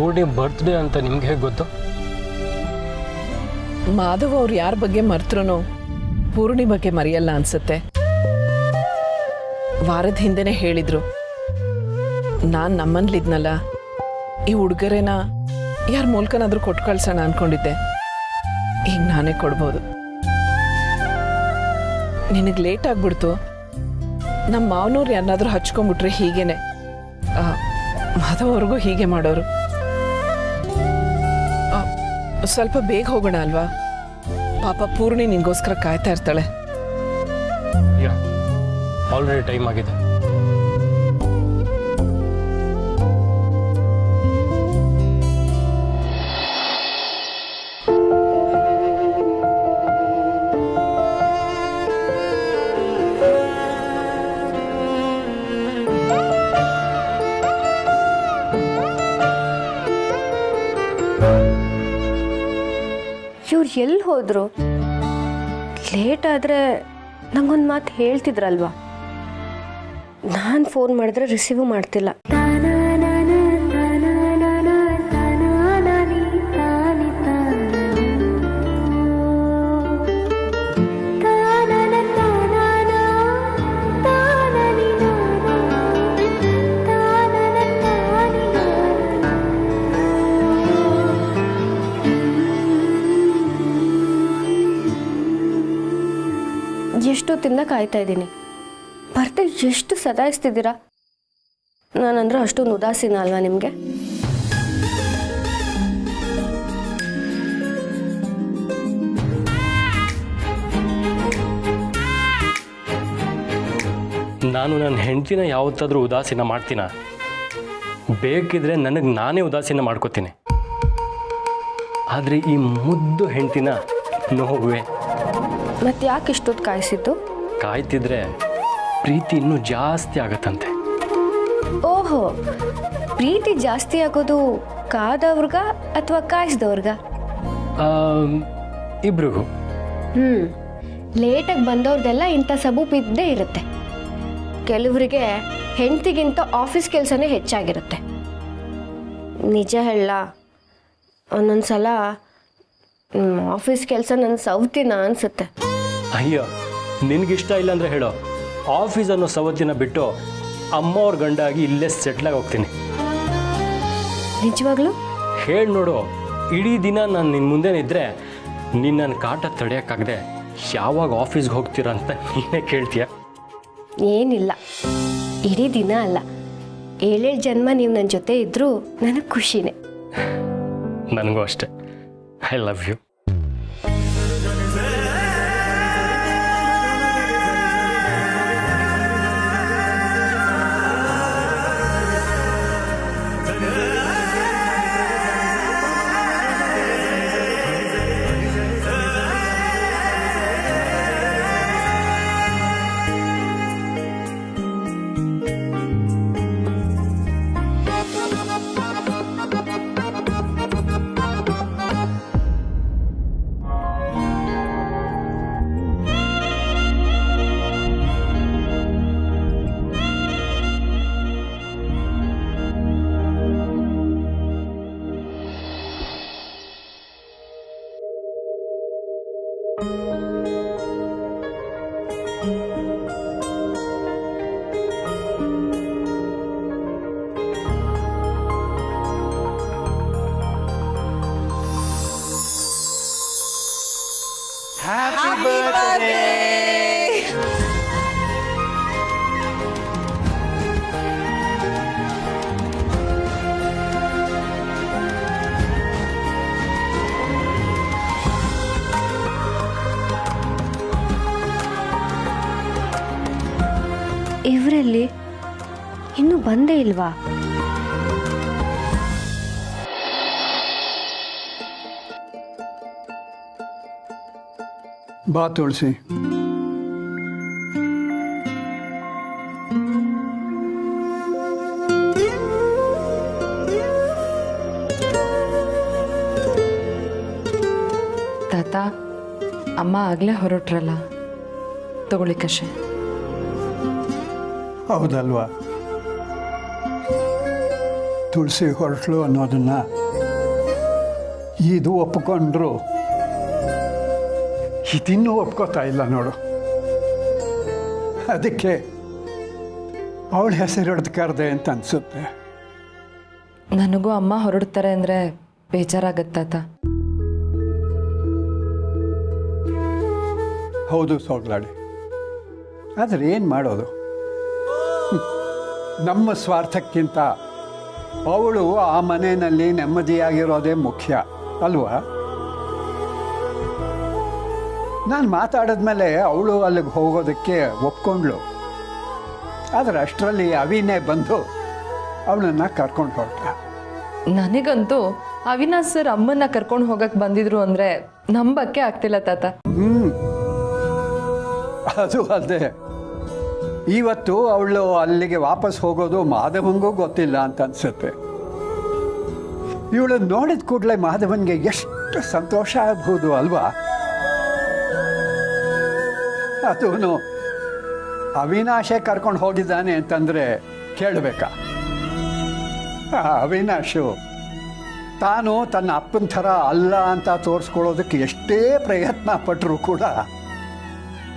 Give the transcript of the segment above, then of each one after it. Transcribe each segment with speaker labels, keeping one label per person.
Speaker 1: Poorni birthday ಅಂತ ನಿಮ್ಗೆ ಹೇಗೆ ಗೊತ್ತು?
Speaker 2: ಮಾಧವ್ ಅವ್ರು ಯಾರ ಬಗ್ಗೆ ಮರ್ತರೂ ಪೂರ್ಣಿ ಬಗ್ಗೆ ಮರೆಯಲ್ಲ ಅನ್ಸುತ್ತೆ. ವಾರದ ಹಿಂದೆನೆ ಹೇಳಿದ್ರು, ನಾನು ನಮ್ಮನ್ಲಿದ್ನಲ್ಲ, ಈ ಉಡುಗೊರೆನ ಯಾರ ಮೂಲಕನಾದ್ರೂ ಕೊಟ್ಟು ಕಳ್ಸೋಣ ಅನ್ಕೊಂಡಿದ್ದೆ. ಈಗ ನಾನೇ ಕೊಡ್ಬೋದು. ನಿನಗೆ ಲೇಟ್ ಆಗ್ಬಿಡ್ತು. ನಮ್ಮ ಮಾವನವ್ರು ಯಾರನ್ನಾದ್ರೂ ಹಚ್ಕೊಂಡ್ಬಿಟ್ರೆ ಹೀಗೇನೆ. ಮಾಧವ್ ಅವ್ರಿಗೂ ಹೀಗೆ ಮಾಡೋರು. ಸ್ವಲ್ಪ ಬೇಗ ಹೋಗೋಣ ಅಲ್ವಾ? ಪಾಪ ಪೂರ್ಣಿ ನಿನ್ಗೋಸ್ಕರ ಕಾಯ್ತಾ ಇರ್ತಾಳೆ.
Speaker 1: ಆಲ್ರೆಡಿ ಟೈಮ್ ಆಗಿದೆ.
Speaker 3: ಇವ್ರು ಎಲ್ಲಿ ಹೋದ್ರು? ಲೇಟ್ ಆದರೆ ನಂಗೊಂದು ಮಾತು ಹೇಳ್ತಿದ್ರಲ್ವಾ? ನಾನು ಫೋನ್ ಮಾಡಿದ್ರೆ ರಿಸೀವ್ ಮಾಡ್ತಿಲ್ಲ. ಎಷ್ಟೊತ್ತಿಂದ ಕಾಯ್ತಾ ಇದ್ದೀನಿ. ಬರ್ತೆ ಎಷ್ಟು ಸತಾಯಿಸ್ತಿದ್ದೀರಾ? ನಾನಂದ್ರೆ ಅಷ್ಟೊಂದು ಉದಾಸೀನ ಅಲ್ವಾ ನಿಮಗೆ?
Speaker 1: ನಾನು ನನ್ನ ಹೆಂಡತಿನ ಯಾವತ್ತಾದರೂ ಉದಾಸೀನ ಮಾಡ್ತೀನ? ಬೇಕಿದ್ರೆ ನನಗೆ ನಾನೇ ಉದಾಸೀನ ಮಾಡ್ಕೋತೀನಿ. ಆದರೆ ಈ ಮುದ್ದು ಹೆಂಡತಿನ ನೋವೇ.
Speaker 3: ಮತ್ತೆ ಯಾಕೆ ಇಷ್ಟೊತ್ತು ಕಾಯಿಸಿದ್ದು?
Speaker 1: ಕಾಯ್ತಿದ್ರೆ ಪ್ರೀತಿ ಇನ್ನೂ ಜಾಸ್ತಿ ಆಗತ್ತಂತೆ.
Speaker 3: ಓಹೋ, ಪ್ರೀತಿ ಜಾಸ್ತಿ ಆಗೋದು ಕಾದವ್ರಿಗ ಅಥವಾ ಕಾಯಿಸಿದವ್ರಿಗ?
Speaker 1: ಇಬ್ರಿಗೂ.
Speaker 3: ಲೇಟಾಗಿ ಬಂದವ್ರದೆಲ್ಲ ಇಂಥ ಸಬೂಬ್ ಇದ್ದೇ ಇರುತ್ತೆ. ಕೆಲವರಿಗೆ ಹೆಂಡತಿಗಿಂತ ಆಫೀಸ್ ಕೆಲಸನೇ ಹೆಚ್ಚಾಗಿರುತ್ತೆ. ನಿಜ ಹೇಳ, ಒಂದೊಂದು ಸಲ ಆಫೀಸ್ ಕೆಲಸ ನನ್ನ ಸೌತಿನ ಅನಿಸುತ್ತೆ.
Speaker 1: ಅಯ್ಯೋ, ನಿನಗಿಷ್ಟ ಇಲ್ಲ ಅಂದರೆ ಹೇಳೋ, ಆಫೀಸ್ ಅನ್ನೋ ಸವತ್ತಿನ ಬಿಟ್ಟು ಅಮ್ಮವ್ರ ಗಂಡಾಗಿ ಇಲ್ಲೇ ಸೆಟ್ಲಾಗಿ ಹೋಗ್ತೀನಿ.
Speaker 3: ನಿಜವಾಗ್ಲೂ?
Speaker 1: ಹೇಳಿ ನೋಡು, ಇಡೀ ದಿನ ನಾನು ನಿನ್ನ ಮುಂದೆ ಇದ್ದರೆ ನೀನು ನನ್ನ ಕಾಟ ತಡೆಯೋಕ್ಕಾಗದೆ ಯಾವಾಗ ಆಫೀಸ್ಗೆ ಹೋಗ್ತೀರಾ ಅಂತ ನೀನೇ ಕೇಳ್ತೀಯ?
Speaker 3: ಏನಿಲ್ಲ, ಇಡೀ ದಿನ ಅಲ್ಲ, 7 ಜನ್ಮ ನೀವು ನನ್ನ ಜೊತೆ ಇದ್ದರೂ ನನಗೆ ಖುಷಿನೇ.
Speaker 1: ನನಗೂ ಅಷ್ಟೆ. I love you.
Speaker 4: Happy birthday!
Speaker 3: ಇವರಲ್ಲಿ ಇನ್ನೂ ಬಂದೇ ಇಲ್ವಾ?
Speaker 4: ಬಾ ತುಳಸಿ.
Speaker 5: ತಾತ, ಅಮ್ಮ ಆಗಲೇ ಹೊರಟ್ರಲ್ಲ, ತಗೊಳ್ಳಿ ಕಷೆ.
Speaker 4: ಹೌದಲ್ವಾ? ತುಳಸಿ ಹೊರಟಳು ಅನ್ನೋದನ್ನು ಇದು ಒಪ್ಕೊಂಡ್ರು ಇದಿನ್ನೂ ಒಪ್ಕೋತಾ ಇಲ್ಲ ನೋಡು. ಅದಕ್ಕೆ ಅವಳ ಹೆಸರಿಡ್ದು ಕರೆದೆ ಅಂತ ಅನಿಸುತ್ತೆ.
Speaker 5: ನನಗೂ ಅಮ್ಮ ಹೊರಡ್ತಾರೆ ಅಂದರೆ ಬೇಜಾರಾಗತ್ತೆ ತಾತ.
Speaker 4: ಹೌದು ಸೋಗ್ಲಾಡಿ, ಆದರೆ ಏನು ಮಾಡೋದು? ನಮ್ಮ ಸ್ವಾರ್ಥಕ್ಕಿಂತ ಅವಳು ಆ ಮನೆಯಲ್ಲಿ ನೆಮ್ಮದಿಯಾಗಿರೋದೇ ಮುಖ್ಯ ಅಲ್ವಾ? ನಾನು ಮಾತಾಡಿದ್ಮೇಲೆ ಅವಳು ಅಲ್ಲಿಗೆ ಹೋಗೋದಕ್ಕೆ ಒಪ್ಕೊಂಡ್ಳು. ಆದರೆ ಅಷ್ಟರಲ್ಲಿ ಅವಿನೇ ಬಂದು ಅವಳನ್ನು ಕರ್ಕೊಂಡು ಹೊರಟ.
Speaker 5: ನನಗಂತೂ ಅವಿನಾಶ್ ಸರ್ ಅಮ್ಮನ್ನ ಕರ್ಕೊಂಡು ಹೋಗಕ್ಕೆ ಬಂದಿದ್ರು ಅಂದರೆ ನಂಬಕ್ಕೆ ಆಗ್ತಿಲ್ಲ ತಾತ.
Speaker 4: ಅದು ಅಲ್ಲದೆ ಇವತ್ತು ಅವಳು ಅಲ್ಲಿಗೆ ವಾಪಸ್ ಹೋಗೋದು ಮಾಧವನಿಗೂ ಗೊತ್ತಿಲ್ಲ ಅಂತ ಅನ್ಸುತ್ತೆ. ಇವಳು ನೋಡಿದ ಕೂಡಲೇ ಮಾಧವನ್ಗೆ ಎಷ್ಟು ಸಂತೋಷ ಆಗ್ಬೋದು ಅಲ್ವಾ? ಅದೂ ಅವಿನಾಶೇ ಕರ್ಕೊಂಡು ಹೋಗಿದ್ದಾನೆ ಅಂತಂದರೆ ಕೇಳಬೇಕಾ? ಅವಿನಾಶು ತಾನು ತನ್ನ ಅಪ್ಪನ ಥರ ಅಲ್ಲ ಅಂತ ತೋರಿಸ್ಕೊಳ್ಳೋದಕ್ಕೆ ಎಷ್ಟೇ ಪ್ರಯತ್ನ ಪಟ್ಟರೂ ಕೂಡ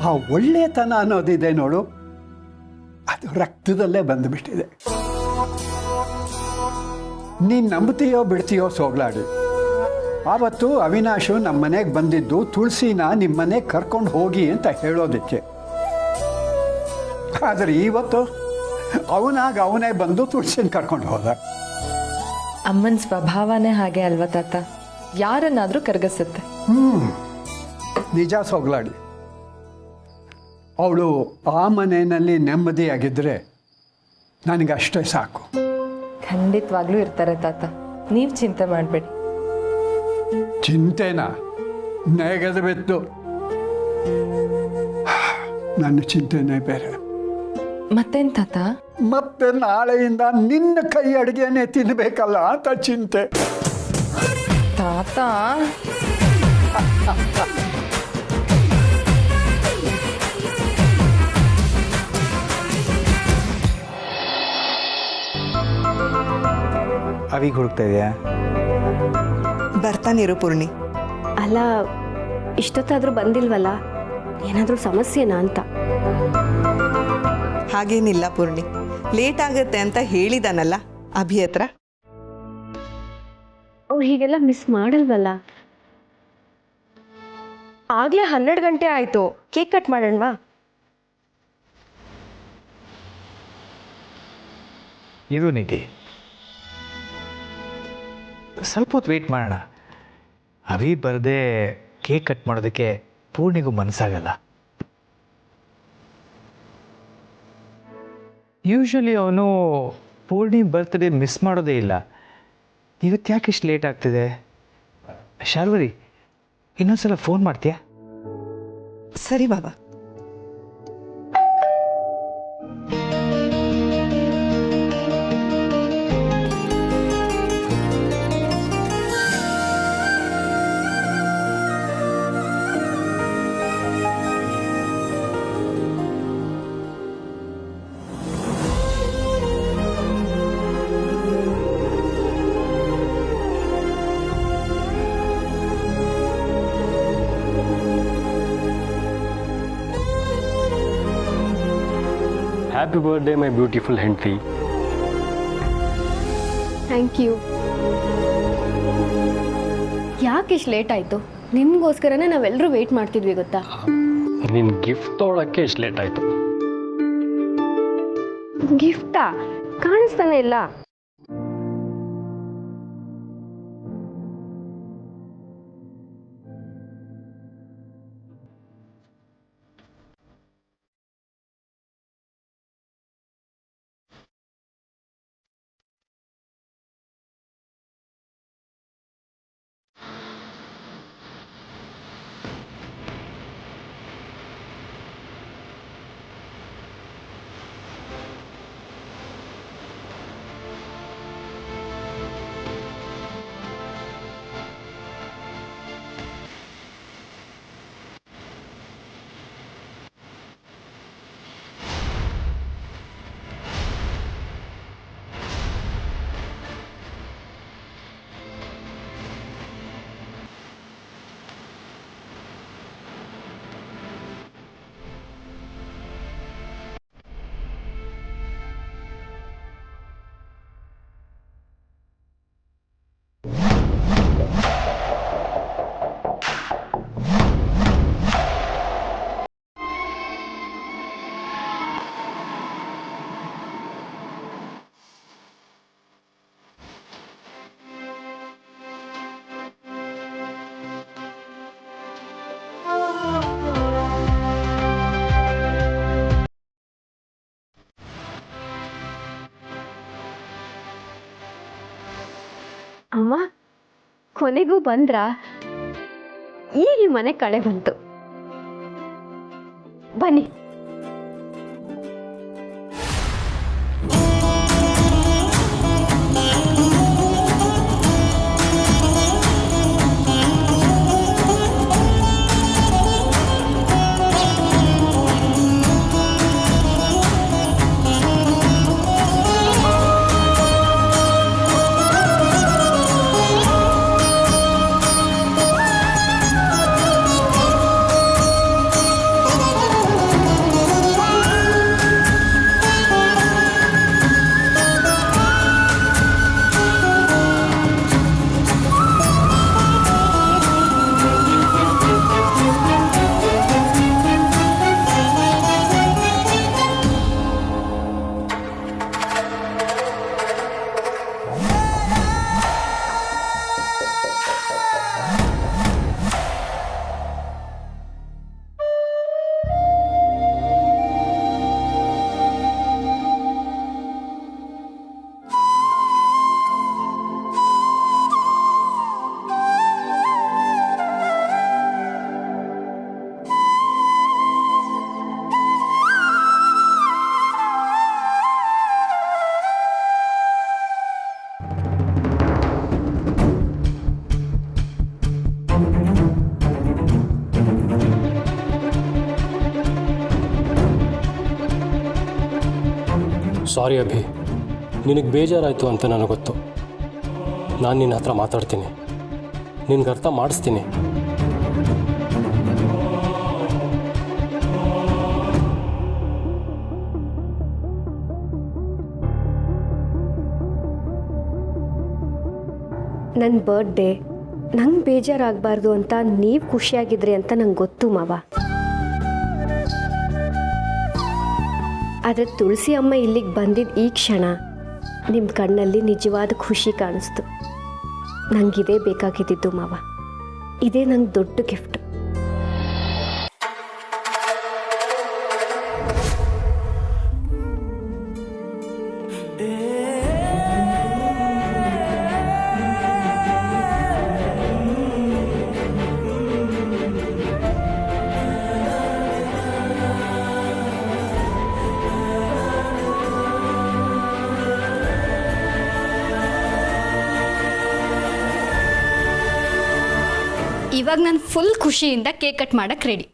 Speaker 4: ಆ ಒಳ್ಳೆತನ ಅನ್ನೋದಿದೆ ನೋಡು, ಅದು ರಕ್ತದಲ್ಲೇ ಬಂದುಬಿಟ್ಟಿದೆ. ನೀನು ನಂಬ್ತೀಯೋ ಬಿಡ್ತೀಯೋ ಸೋಗ್ಲಾಡಿ, ಆವತ್ತು ಅವಿನಾಶು ನಮ್ಮ ಮನೆಗೆ ಬಂದಿದ್ದು ತುಳಸಿನ ನಿಮ್ಮ ಮನೆಗೆ ಕರ್ಕೊಂಡು ಹೋಗಿ ಅಂತ ಹೇಳೋದಕ್ಕೆ. ಆದರೆ ಇವತ್ತು ಅವನೇ ಬಂದು ತುಳಸಿನ ಕರ್ಕೊಂಡು ಹೋದ.
Speaker 5: ಅಮ್ಮನ ಸ್ವಭಾವನೇ ಹಾಗೆ ಅಲ್ವಾ ತಾತ, ಯಾರನ್ನಾದರೂ ಕರಗಿಸುತ್ತೆ.
Speaker 4: ನಿಜ ಸೋಗ್ಲಾಡಿ, ಅವಳು ಆ ಮನೆಯಲ್ಲಿ ನೆಮ್ಮದಿಯಾಗಿದ್ದರೆ ನನಗಷ್ಟೇ ಸಾಕು.
Speaker 5: ಖಂಡಿತವಾಗ್ಲೂ ಇರ್ತಾರೆ ತಾತ, ನೀವು ಚಿಂತೆ ಮಾಡಬೇಡಿ.
Speaker 4: ಚಿಂತೆನಾ? ನೆಗೆದು ಬಿತ್ತು. ನನ್ನ ಚಿಂತೆನೇ ಬೇರೆ.
Speaker 5: ಮತ್ತೇನು ತಾತ?
Speaker 4: ಮತ್ತೆ ನಾಳೆಯಿಂದ ನಿನ್ನ ಕೈ ಅಡುಗೆನೇ ತಿನ್ನಬೇಕಲ್ಲ ಅಂತ ಚಿಂತೆ.
Speaker 5: ತಾತ
Speaker 6: ಅವಿಗೆ ಹುಡುಕ್ತಾ ಇದೆಯಾ?
Speaker 7: ಬರ್ತಾನಿರು ಪೂರ್ಣಿ.
Speaker 3: ಅಲ್ಲ, ಇಷ್ಟೊತ್ತಾದರೂ ಬಂದಿಲ್ವಲ್ಲ, ಏನಾದರೂ ಸಮಸ್ಯೆನಾ ಅಂತ.
Speaker 7: ಹಾಗೇನಿಲ್ಲ ಪೂರ್ಣಿ, ಲೇಟ್ ಆಗುತ್ತೆ ಅಂತ ಹೇಳಿದಾನಲ್ಲ ಅಭಿ ಹತ್ರ.
Speaker 3: ಅವ್ರು ಹೀಗೆಲ್ಲ ಮಿಸ್ ಮಾಡಲ್ವಲ್ಲ?
Speaker 8: ಆಗಲೇ 12 ಗಂಟೆ ಆಯಿತು, ಕೇಕ್ ಕಟ್ ಮಾಡೋಣವಾ?
Speaker 6: ಇದು ನಿಧಿ, ಸ್ವಲ್ಪ ಹೊತ್ತು ವೆಯ್ಟ್ ಮಾಡೋಣ. ಅವಿ ಬರದೆ ಕೇಕ್ ಕಟ್ ಮಾಡೋದಕ್ಕೆ ಪೂರ್ಣಿಗೂ ಮನಸ್ಸಾಗಲ್ಲ. ಯೂಶ್ವಲಿ ಅವನು ಪೂರ್ಣಿ ಬರ್ತ್ಡೇ ಮಿಸ್ ಮಾಡೋದೇ ಇಲ್ಲ. ಇವತ್ತು ಯಾಕೆ ಇಷ್ಟು ಲೇಟ್ ಆಗ್ತಿದೆ? ಶಾರ್ವರಿ, ಇನ್ನೊಂದ್ಸಲ ಫೋನ್ ಮಾಡ್ತೀಯಾ?
Speaker 7: ಸರಿ ಬಾಬಾ.
Speaker 1: ಹ್ಯಾಪಿ ಬರ್ಡೇ ಮೈ ಬ್ಯೂಟಿಫುಲ್ ಹೆಂಡತಿ.
Speaker 3: Thank you. ಯಾಕೆ ಇಷ್ಟು ಲೇಟ್ ಆಯಿತು? ನಿಮಗೋಸ್ಕರನೇ ನಾವೆಲ್ಲರೂ ವೆಯ್ಟ್ ಮಾಡ್ತಿದ್ವಿ ಗೊತ್ತಾ?
Speaker 1: ನಿನ್ನ ಗಿಫ್ಟ್ ತೊಗೊಳಕ್ಕೆ ಇಷ್ಟು ಲೇಟ್ ಆಯಿತು.
Speaker 3: ಗಿಫ್ಟಾ? ಕಾಣಿಸ್ತಾನೆ ಇಲ್ಲ. ಕೊನೆಗೂ ಬಂದ್ರಾ? ಈಗ ಈ ಮನೆ ಕಳೆ ಬಂತು. ಬನ್ನಿ.
Speaker 1: ಸಾರಿ ಅಭಿ, ನಿನಗೆ ಬೇಜಾರಾಯಿತು ಅಂತ ನನಗೆ ಗೊತ್ತು. ನಾನು ನಿನ್ನ ಹತ್ರ ಮಾತಾಡ್ತೀನಿ, ನಿನ್ಗೆ ಅರ್ಥ ಮಾಡಿಸ್ತೀನಿ.
Speaker 3: ನನ್ನ ಬರ್ತ್ಡೇ ನಂಗೆ ಬೇಜಾರಾಗಬಾರ್ದು ಅಂತ ನೀವು ಖುಷಿಯಾಗಿದ್ರಿ ಅಂತ ನಂಗೆ ಗೊತ್ತು ಮಾವ. ಆದರೆ ತುಳಸಿ ಅಮ್ಮ ಇಲ್ಲಿಗೆ ಬಂದಿದ್ದ ಈ ಕ್ಷಣ ನಿಮ್ಮ ಕಣ್ಣಲ್ಲಿ ನಿಜವಾದ ಖುಷಿ ಕಾಣಿಸ್ತು. ನಂಗಿದೇ ಬೇಕಾಗಿದ್ದಿದ್ದು ಮಾವ. ಇದೇ ನಂಗೆ ದೊಡ್ಡ ಗಿಫ್ಟ್.
Speaker 9: ಇವಾಗ ನಾನು ಫುಲ್ ಖುಷಿಯಿಂದ ಕೇಕ್ ಕಟ್ ಮಾಡಕ್ಕೆ ರೆಡಿ.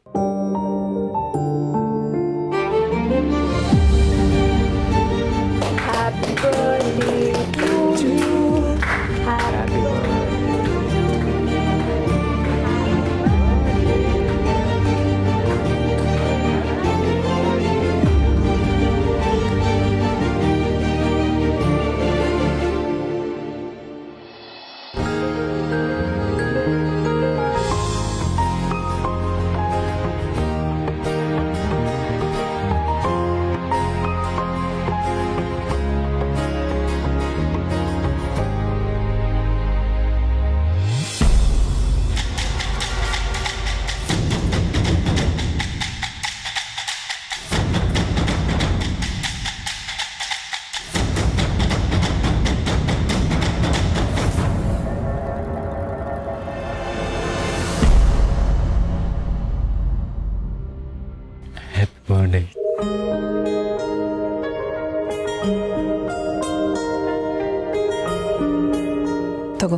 Speaker 2: ತಗೋ,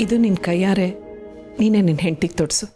Speaker 2: ಇದು ನಿನ್ನ ಕೈಯಾರೆ ನೀನೇ ನಿನ್ನ ಹೆಂಡತಿಗೆ ತೊಡ್ಸು.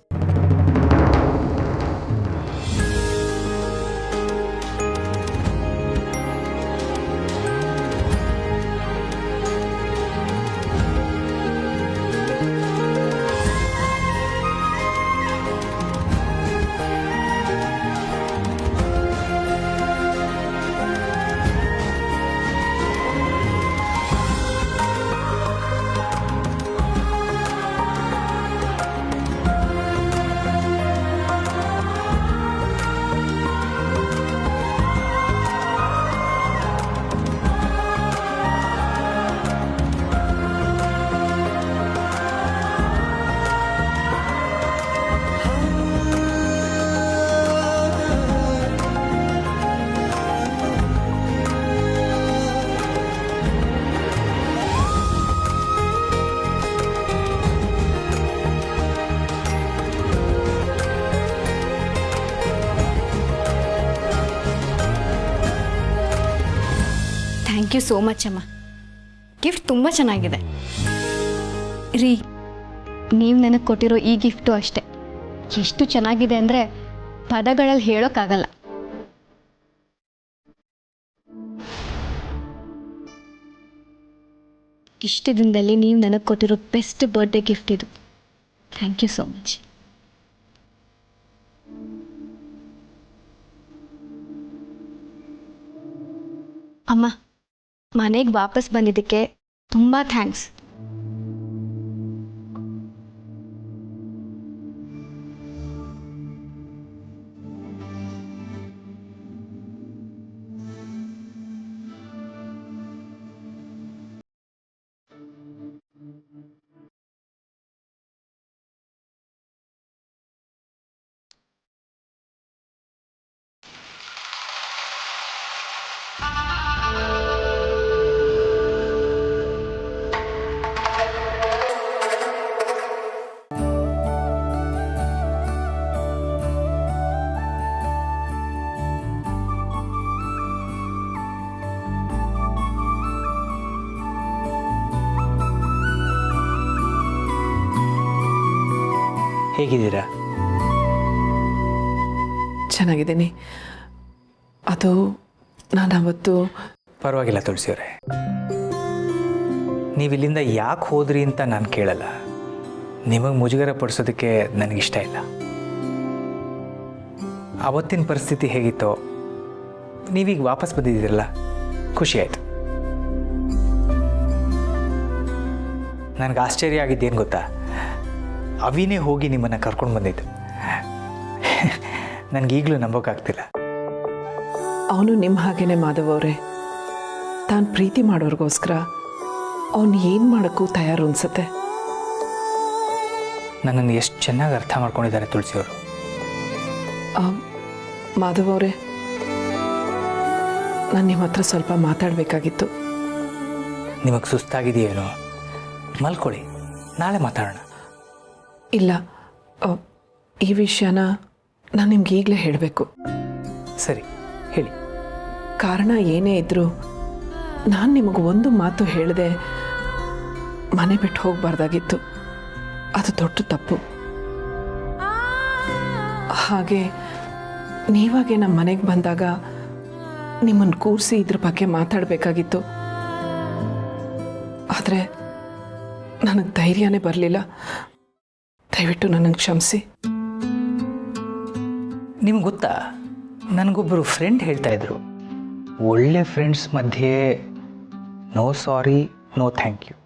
Speaker 9: ಥ್ಯಾಂಕ್ ಯು ಸೋ ಮಚ್ ಅಮ್ಮ. ಗಿಫ್ಟ್ ತುಂಬ ಚೆನ್ನಾಗಿದೆ ರೀ. ನೀವು ನನಗೆ ಕೊಟ್ಟಿರೋ ಈ ಗಿಫ್ಟು ಅಷ್ಟೆ, ಎಷ್ಟು ಚೆನ್ನಾಗಿದೆ ಅಂದರೆ ಪದಗಳಲ್ಲಿ ಹೇಳೋಕ್ಕಾಗಲ್ಲ. ಇಷ್ಟು ದಿನದಲ್ಲಿ ನೀವು ನನಗೆ ಕೊಟ್ಟಿರೋ ಬೆಸ್ಟ್ ಬರ್ಡೇ ಗಿಫ್ಟ್ ಇದು. Thank you so much. ಅಮ್ಮ, ಮನೆಗೆ ವಾಪಸ್ ಬಂದಿದ್ದಕ್ಕೆ ತುಂಬ ಥ್ಯಾಂಕ್ಸ್.
Speaker 6: ಹೇಗಿದ್ದೀರಾ?
Speaker 2: ಚೆನ್ನಾಗಿದ್ದೀನಿ. ಅದು ನಾನು ಅವತ್ತು
Speaker 6: ಪರವಾಗಿಲ್ಲ ತುಳಸಿಯವರೇ, ನೀವು ಇಲ್ಲಿಂದ ಯಾಕೆ ಹೋದ್ರಿ ಅಂತ ನಾನು ಕೇಳಲ್ಲ. ನಿಮಗೆ ಮುಜುಗರ ಪಡಿಸೋದಕ್ಕೆ ನನಗಿಷ್ಟ ಇಲ್ಲ. ಅವತ್ತಿನ ಪರಿಸ್ಥಿತಿ ಹೇಗಿತ್ತೋ ನೀವೀಗ ವಾಪಸ್ ಬಂದಿದ್ದೀರಲ್ಲ, ಖುಷಿ ಆಯಿತು. ನನಗೆ ಆಶ್ಚರ್ಯ ಆಗಿದ್ದೇನು ಗೊತ್ತಾ, ಅವಿನೇ ಹೋಗಿ ನಿಮ್ಮನ್ನು ಕರ್ಕೊಂಡು ಬಂದಿದ್ದು. ನನಗೀಗಲೂ ನಂಬೋಕ್ಕಾಗ್ತಿಲ್ಲ.
Speaker 2: ಅವನು ನಿಮ್ಮ ಹಾಗೇನೆ ಮಾಧವ್ ಅವರೇ, ತಾನು ಪ್ರೀತಿ ಮಾಡೋರಿಗೋಸ್ಕರ ಅವನು ಏನು ಮಾಡೋಕ್ಕೂ ತಯಾರು ಅನ್ಸುತ್ತೆ.
Speaker 6: ನನ್ನನ್ನು ಎಷ್ಟು ಚೆನ್ನಾಗಿ ಅರ್ಥ ಮಾಡ್ಕೊಂಡಿದ್ದಾರೆ ತುಳಸಿಯವರು.
Speaker 2: ಮಾಧವ್ ಅವರೇ, ನಾನು ನಿಮ್ಮ ಹತ್ರ ಸ್ವಲ್ಪ ಮಾತಾಡಬೇಕಾಗಿತ್ತು.
Speaker 6: ನಿಮಗೆ ಸುಸ್ತಾಗಿದೆಯೇನೋ? ಮಲ್ಕೊಳ್ಳಿ, ನಾಳೆ ಮಾತಾಡೋಣ.
Speaker 2: ಇಲ್ಲ, ಈ ವಿಷಯನ ನಾನು ನಿಮ್ಗೆ ಈಗಲೇ ಹೇಳಬೇಕು.
Speaker 6: ಸರಿ, ಹೇಳಿ.
Speaker 2: ಕಾರಣ ಏನೇ ಇದ್ದರೂ ನಾನು ನಿಮಗೆ ಒಂದು ಮಾತು ಹೇಳಿದೆ ಮನೆ ಬಿಟ್ಟು ಹೋಗಬಾರ್ದಾಗಿತ್ತು. ಅದು ದೊಡ್ಡ ತಪ್ಪು. ಹಾಗೆ ನೀವಾಗೆ ನಮ್ಮ ಮನೆಗೆ ಬಂದಾಗ ನಿಮ್ಮನ್ನು ಕೂರಿಸಿ ಇದ್ರ ಬಗ್ಗೆ ಮಾತಾಡಬೇಕಾಗಿತ್ತು. ಆದರೆ ನನಗೆ ಧೈರ್ಯನೇ ಬರಲಿಲ್ಲ. ದಯವಿಟ್ಟು ನನ್ನನ್ನು ಕ್ಷಮಿಸಿ.
Speaker 6: ನಿಮ್ಗೆ ಗೊತ್ತಾ, ನನಗೊಬ್ಬರು ಫ್ರೆಂಡ್ ಹೇಳ್ತಾ ಇದ್ರು, ಒಳ್ಳೆ ಫ್ರೆಂಡ್ಸ್ ಮಧ್ಯೆ no sorry no thank you.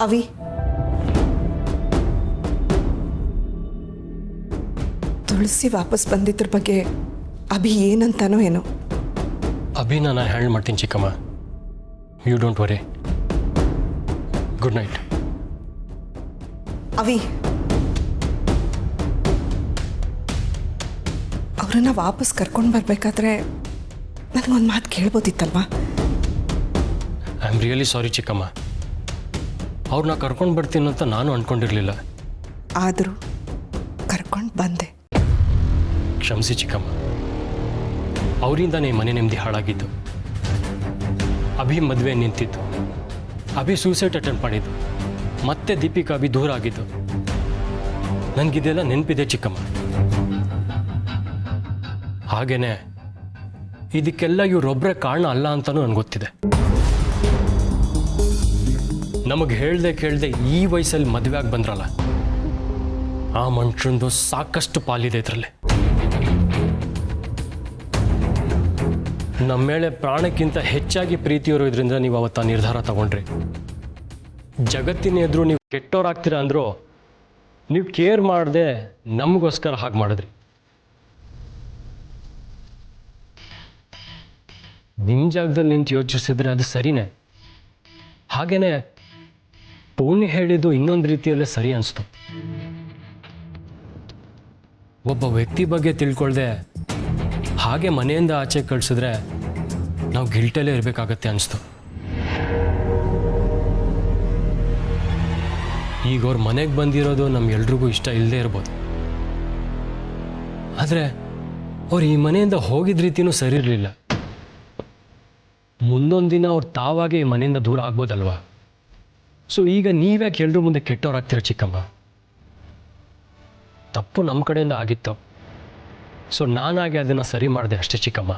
Speaker 7: Avi, Tulasi ವಾಪಸ್ ಬಂದಿದ್ರ ಬಗ್ಗೆ ಅಭಿ ಏನಂತಾನೋ ಏನೋ.
Speaker 1: ಅಭಿನ ನಾನು ಹ್ಯಾಂಡಲ್ ಮಾಡ್ತೀನಿ ಚಿಕ್ಕಮ್ಮ, you don't worry. Good night.
Speaker 7: Avi, ಅವರನ್ನ ವಾಪಸ್ ಕರ್ಕೊಂಡು ಬರಬೇಕಾದ್ರೆ ನನಗೊಂದು ಮಾತು ಕೇಳ್ಬೋದಿತ್ತಲ್ವಾ?
Speaker 1: ಐ ಆಮ್ ರಿಯಲಿ ಸಾರಿ ಚಿಕ್ಕಮ್ಮ. ಅವ್ರನ್ನ ಕರ್ಕೊಂಡು ಬರ್ತೀನಿ ಅಂತ ನಾನು ಅಂದ್ಕೊಂಡಿರಲಿಲ್ಲ.
Speaker 7: ಆದರೂ ಕರ್ಕೊಂಡು ಬಂದೆ.
Speaker 1: ಕ್ಷಮಿಸಿ ಚಿಕ್ಕಮ್ಮ, ಅವರಿಂದನೇ ಮನೆ ನೆಮ್ಮದಿ ಹಾಳಾಗಿದ್ದು. ಅಭಿ ಮದುವೆ ನಿಂತಿದ್ದು, ಅಭಿ ಸೂಸೈಡ್ ಅಟೆಂಪ್ಟ್ ಮಾಡಿದ್ದು, ಮತ್ತೆ ದೀಪಿಕಾ ಅಭಿ ದೂರ ಆಗಿದ್ದು. ನನಗಿದೆಲ್ಲ ನೆನಪಿದೆ ಚಿಕ್ಕಮ್ಮ. ಹಾಗೇನೆ ಇದಕ್ಕೆಲ್ಲ ಇವರೊಬ್ಬರೇ ಕಾರಣ ಅಲ್ಲ ಅಂತಲೂ ನನಗೆ ಗೊತ್ತಿದೆ. ನಮಗೆ ಹೇಳ್ದೆ ಕೇಳದೆ ಈ ವಯಸ್ಸಲ್ಲಿ ಮದುವೆ ಆಗಿ ಬಂದ್ರಲ್ಲ, ಆ ಮನುಷ್ಯಂದು ಸಾಕಷ್ಟು ಪಾಲಿದೆ ಇದರಲ್ಲಿ. ನಮ್ಮ ಮೇಲೆ ಪ್ರಾಣಕ್ಕಿಂತ ಹೆಚ್ಚಾಗಿ ಪ್ರೀತಿಯವರು ಇದರಿಂದ ನೀವು ಅವತ್ತ ನಿರ್ಧಾರ ತಗೊಂಡ್ರಿ. ಜಗತ್ತಿನ ಎದುರು ನೀವು ಕೆಟ್ಟೋರಾಗ್ತೀರಾ ಅಂದರೂ ನೀವು ಕೇರ್ ಮಾಡದೆ ನಮಗೋಸ್ಕರ ಹಾಗೆ ಮಾಡಿದ್ರಿ. ನಿಮ್ಮ ಜಾಗದಲ್ಲಿ ನಿಂತು ಯೋಚಿಸಿದ್ರೆ ಅದು ಸರಿನೇ. ಹಾಗೇನೆ ಪೂರ್ಣಿ ಹೇಳಿದ್ದು ಇನ್ನೊಂದು ರೀತಿಯಲ್ಲೇ ಸರಿ ಅನಿಸ್ತು. ಒಬ್ಬ ವ್ಯಕ್ತಿ ಬಗ್ಗೆ ತಿಳ್ಕೊಳ್ದೆ ಹಾಗೆ ಮನೆಯಿಂದ ಆಚೆ ಕಳಿಸಿದ್ರೆ ನಾವು ಗಿಲ್ಟಲ್ಲೇ ಇರಬೇಕಾಗತ್ತೆ ಅನಿಸ್ತು. ಈಗ ಅವ್ರ ಮನೆಗೆ ಬಂದಿರೋದು ನಮ್ಗೆಲ್ರಿಗೂ ಇಷ್ಟ ಇಲ್ಲದೆ ಇರ್ಬೋದು, ಆದರೆ ಅವ್ರು ಈ ಮನೆಯಿಂದ ಹೋಗಿದ್ದ ರೀತಿಯೂ ಸರಿ ಇರಲಿಲ್ಲ. ಮುಂದೊಂದು ದಿನ ಅವ್ರು ತಾವಾಗೆ ಈ ಮನೆಯಿಂದ ದೂರ ಆಗ್ಬೋದಲ್ವಾ? ಸೊ ಈಗ ನೀವ್ಯಾಕೆ ಎಲ್ರ ಮುಂದೆ ಕೆಟ್ಟವ್ರಾಗ್ತೀರ ಚಿಕ್ಕಮ್ಮ? ತಪ್ಪು ನಮ್ಮ ಕಡೆಯಿಂದ ಆಗಿತ್ತು, ಸೊ ನಾನಾಗಿ ಅದನ್ನು ಸರಿ ಮಾಡಿದೆ ಅಷ್ಟೇ ಚಿಕ್ಕಮ್ಮ.